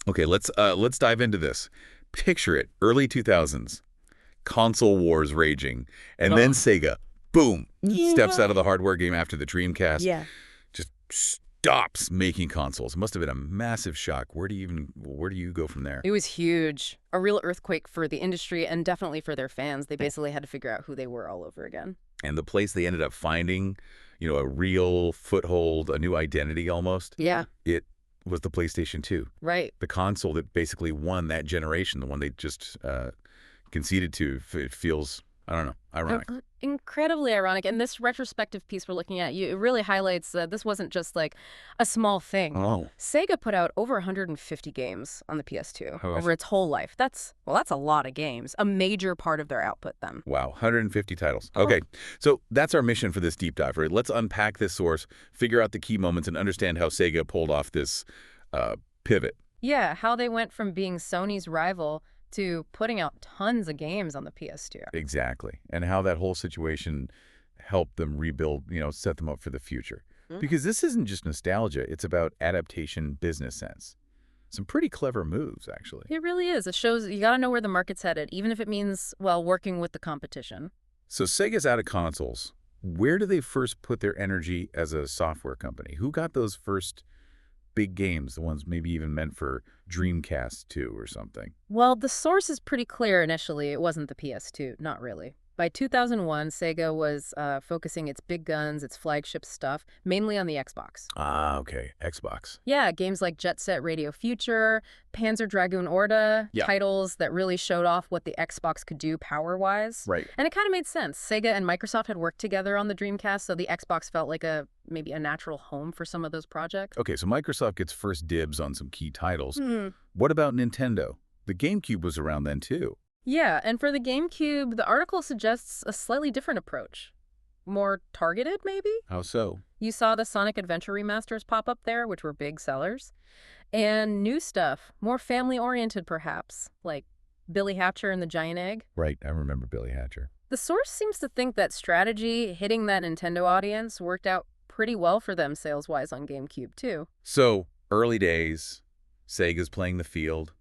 Okay, let's dive into this. Picture it, early 2000s, console wars raging, and then Sega, boom, steps out of the hardware game after the Dreamcast, Yeah. just stops making consoles. It must have been a massive shock. Where do you go from there? It was huge. A real earthquake for the industry and definitely for their fans. They basically had to figure out who they were all over again. And the place they ended up finding, a real foothold, a new identity almost, Yeah, it was the PlayStation 2. right. The console that basically won that generation, the one they just conceded to. It feels, I don't know, ironic. Incredibly ironic. And this retrospective piece we're looking at, it really highlights that this wasn't just like a small thing. Oh. Sega put out over 150 games on the PS2 Oh, over its whole life. That's a lot of games. A major part of their output then. Wow, 150 titles. Oh. Okay, so that's our mission for this deep dive, right? Let's unpack this source, figure out the key moments, and understand how Sega pulled off this pivot. Yeah, how they went from being Sony's rival to putting out tons of games on the PS2. Exactly, and how that whole situation helped them rebuild, set them up for the future. Because this isn't just nostalgia, it's about adaptation, business sense. Some pretty clever moves, actually. It really is. It shows you got to know where the market's headed, even if it means, well, working with the competition. So Sega's out of consoles. Where do they first put their energy as a software company? Who got those first big games, the ones maybe even meant for Dreamcast 2 or something? Well, the source is pretty clear initially. It wasn't the PS2, not really. By 2001, Sega was focusing its big guns, its flagship stuff, mainly on the Xbox. Ah, okay. Xbox. Yeah, games like Jet Set Radio Future, Panzer Dragoon Orta, Yeah. titles that really showed off what the Xbox could do power-wise. Right. And it kind of made sense. Sega and Microsoft had worked together on the Dreamcast, so the Xbox felt like maybe a natural home for some of those projects. Okay, so Microsoft gets first dibs on some key titles. Hmm. What about Nintendo? The GameCube was around then, too. Yeah, and for the GameCube, the article suggests a slightly different approach. More targeted, maybe? How so? You saw the Sonic Adventure remasters pop up there, which were big sellers. And new stuff, more family-oriented perhaps, like Billy Hatcher and the Giant Egg. Right, I remember Billy Hatcher. The source seems to think that strategy, hitting that Nintendo audience, worked out pretty well for them sales-wise on GameCube, too. So, early days, Sega's playing the field.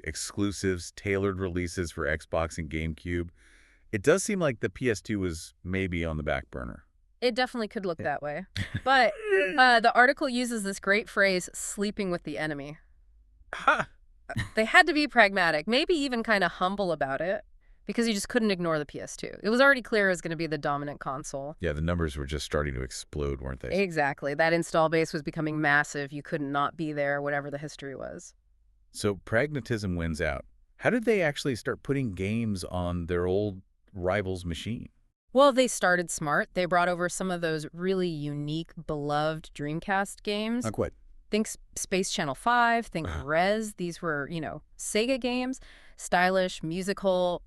Exclusives, tailored releases for Xbox and GameCube. It does seem like the PS2 was maybe on the back burner. It definitely could look that way. But the article uses this great phrase, sleeping with the enemy. Ha! They had to be pragmatic, maybe even kind of humble about it, because you just couldn't ignore the PS2. It was already clear it was going to be the dominant console. Yeah, the numbers were just starting to explode, weren't they? Exactly. That install base was becoming massive. You couldn't not be there, whatever the history was. So pragmatism wins out. How did they actually start putting games on their old rival's machine? Well, they started smart. They brought over some of those really unique, beloved Dreamcast games. Like what? Think Space Channel 5, think Rez. These were, Sega games, stylish, musical,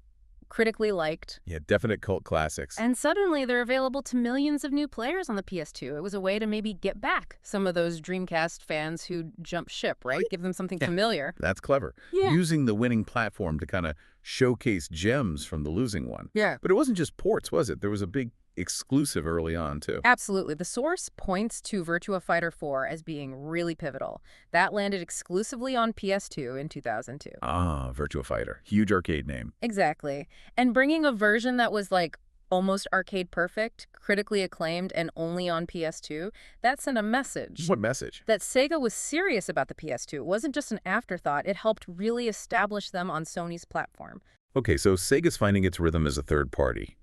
critically liked. Yeah, definite cult classics. And suddenly they're available to millions of new players on the PS2. It was a way to maybe get back some of those Dreamcast fans who jumped ship, right? Give them something familiar. That's clever. Yeah. Using the winning platform to kind of showcase gems from the losing one. Yeah. But it wasn't just ports, was it? There was a big exclusive early on, too. Absolutely. The source points to Virtua Fighter 4 as being really pivotal. That landed exclusively on PS2 in 2002. Ah, Virtua Fighter. Huge arcade name. Exactly. And bringing a version that was like almost arcade perfect, critically acclaimed, and only on PS2, that sent a message. What message? That Sega was serious about the PS2. It wasn't just an afterthought. It helped really establish them on Sony's platform. Okay, so Sega's finding its rhythm as a third party.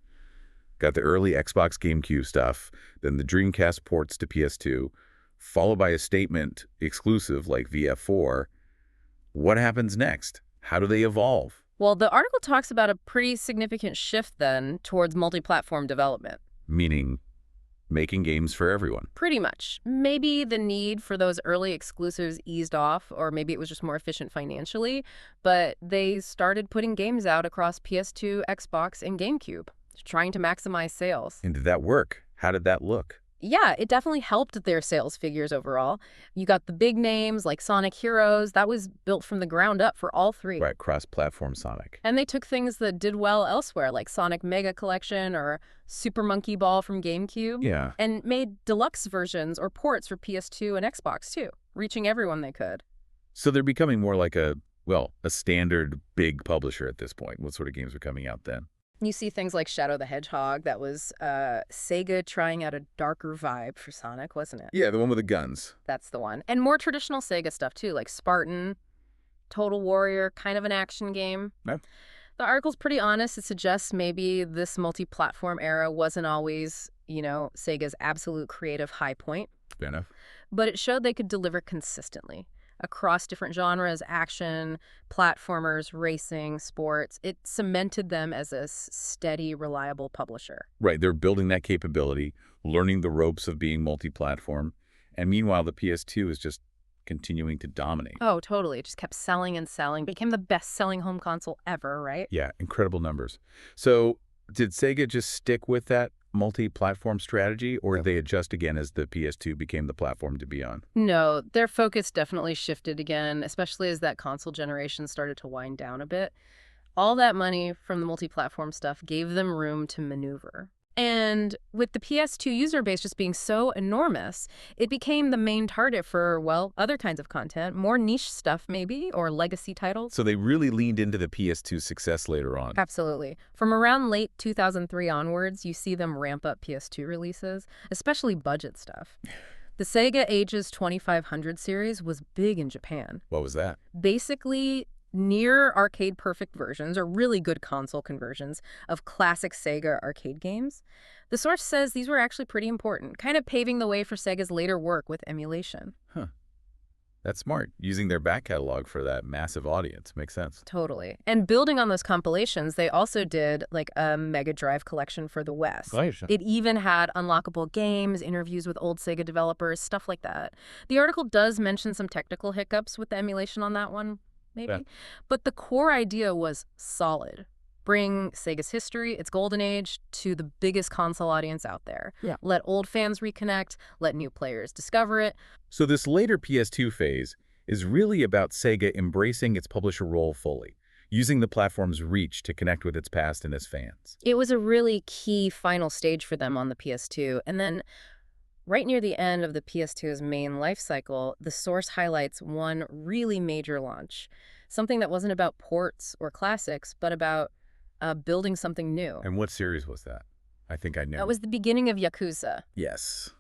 Got the early Xbox GameCube stuff, then the Dreamcast ports to PS2, followed by a statement exclusive like VF4. What happens next? How do they evolve? Well, the article talks about a pretty significant shift then towards multi-platform development. Meaning making games for everyone. Pretty much. Maybe the need for those early exclusives eased off, or maybe it was just more efficient financially, but they started putting games out across PS2, Xbox, and GameCube, trying to maximize sales. And did that work? How did that look? Yeah, it definitely helped their sales figures overall. You got the big names like Sonic Heroes. That was built from the ground up for all three. Right, cross-platform Sonic. And they took things that did well elsewhere, like Sonic Mega Collection or Super Monkey Ball from GameCube. Yeah. And made deluxe versions or ports for PS2 and Xbox, too, reaching everyone they could. So they're becoming more like a standard big publisher at this point. What sort of games are coming out then? You see things like Shadow the Hedgehog. That was Sega trying out a darker vibe for Sonic, wasn't it? Yeah, the one with the guns. That's the one. And more traditional Sega stuff, too, like Spartan, Total Warrior, kind of an action game. Yeah. The article's pretty honest. It suggests maybe this multi-platform era wasn't always, Sega's absolute creative high point. Fair enough. But it showed they could deliver consistently across different genres, action, platformers, racing, sports. It cemented them as a steady, reliable publisher. Right, they're building that capability, learning the ropes of being multi-platform, and meanwhile the PS2 is just continuing to dominate. Oh, totally. It just kept selling and selling. Became the best-selling home console ever, right? Yeah, incredible numbers. So did Sega just stick with that multi-platform strategy, or did they adjust again as the PS2 became the platform to be on? No, their focus definitely shifted again, especially as that console generation started to wind down a bit. All that money from the multi-platform stuff gave them room to maneuver. And with the PS2 user base just being so enormous, it became the main target for, well, other kinds of content, more niche stuff maybe, or legacy titles. So they really leaned into the PS2's success later on. Absolutely. From around late 2003 onwards, you see them ramp up PS2 releases, especially budget stuff. The Sega Ages 2500 series was big in Japan. What was that? Basically, near arcade perfect versions, or really good console conversions, of classic Sega arcade games. The source says these were actually pretty important, kind of paving the way for Sega's later work with emulation. Huh. That's smart. Using their back catalog for that massive audience. Makes sense. Totally. And building on those compilations, they also did like a Mega Drive collection for the West. It even had unlockable games, interviews with old Sega developers, stuff like that. The article does mention some technical hiccups with the emulation on that one. Maybe. Yeah. But the core idea was solid. Bring Sega's history, its golden age, to the biggest console audience out there. Yeah. Let old fans reconnect, let new players discover it. So this later PS2 phase is really about Sega embracing its publisher role fully, using the platform's reach to connect with its past and its fans. It was a really key final stage for them on the PS2. And then right near the end of the PS2's main life cycle, the source highlights one really major launch, something that wasn't about ports or classics, but about building something new. And what series was that? I think I know. That was the beginning of Yakuza. Yes.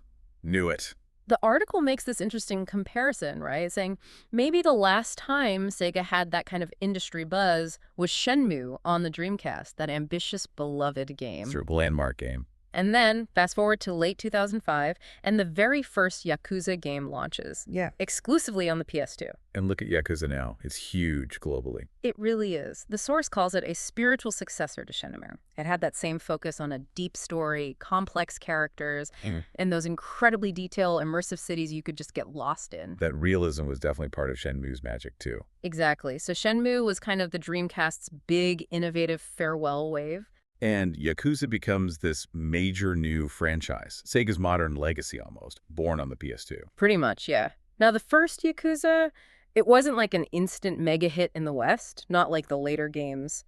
Knew it. The article makes this interesting comparison, right? Saying maybe the last time Sega had that kind of industry buzz was Shenmue on the Dreamcast, that ambitious, beloved game. It's a landmark game. And then, fast forward to late 2005, and the very first Yakuza game launches. Yeah. Exclusively on the PS2. And look at Yakuza now. It's huge globally. It really is. The source calls it a spiritual successor to Shenmue. It had that same focus on a deep story, complex characters, and those incredibly detailed, immersive cities you could just get lost in. That realism was definitely part of Shenmue's magic, too. Exactly. So Shenmue was kind of the Dreamcast's big, innovative farewell wave. And Yakuza becomes this major new franchise, Sega's modern legacy almost, born on the PS2. Pretty much, yeah. Now, the first Yakuza, it wasn't like an instant mega hit in the West, not like the later games,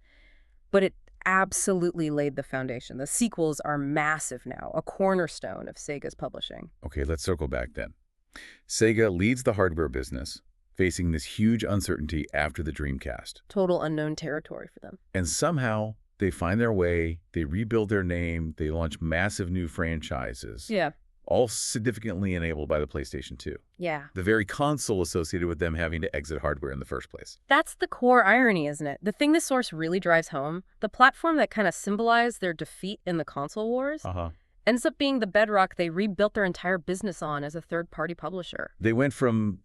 but it absolutely laid the foundation. The sequels are massive now, a cornerstone of Sega's publishing. Okay, let's circle back then. Sega leads the hardware business, facing this huge uncertainty after the Dreamcast. Total unknown territory for them. And somehow they find their way, they rebuild their name, they launch massive new franchises. Yeah. All significantly enabled by the PlayStation 2. Yeah. The very console associated with them having to exit hardware in the first place. That's the core irony, isn't it? The thing this source really drives home, the platform that kind of symbolized their defeat in the console wars, ends up being the bedrock they rebuilt their entire business on as a third-party publisher. They went from,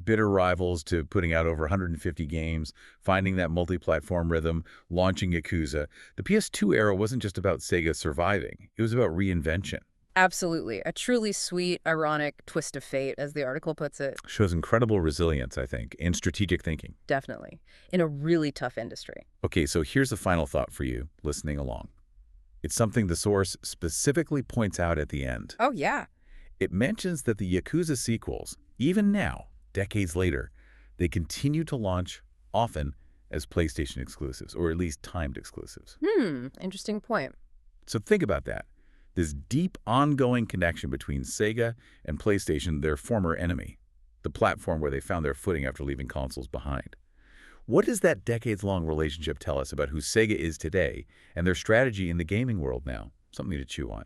bitter rivals to putting out over 150 games, finding that multi-platform rhythm, launching Yakuza. The PS2 era wasn't just about Sega surviving. It was about reinvention. Absolutely. A truly sweet, ironic twist of fate, as the article puts it. Shows incredible resilience, I think, and strategic thinking. Definitely. In a really tough industry. Okay, so here's a final thought for you listening along. It's something the source specifically points out at the end. Oh, yeah. It mentions that the Yakuza sequels, even now, decades later, they continue to launch often as PlayStation exclusives, or at least timed exclusives. Interesting point. So think about that. This deep, ongoing connection between Sega and PlayStation, their former enemy. the platform where they found their footing after leaving consoles behind. What does that decades-long relationship tell us about who Sega is today and their strategy in the gaming world now? Something to chew on.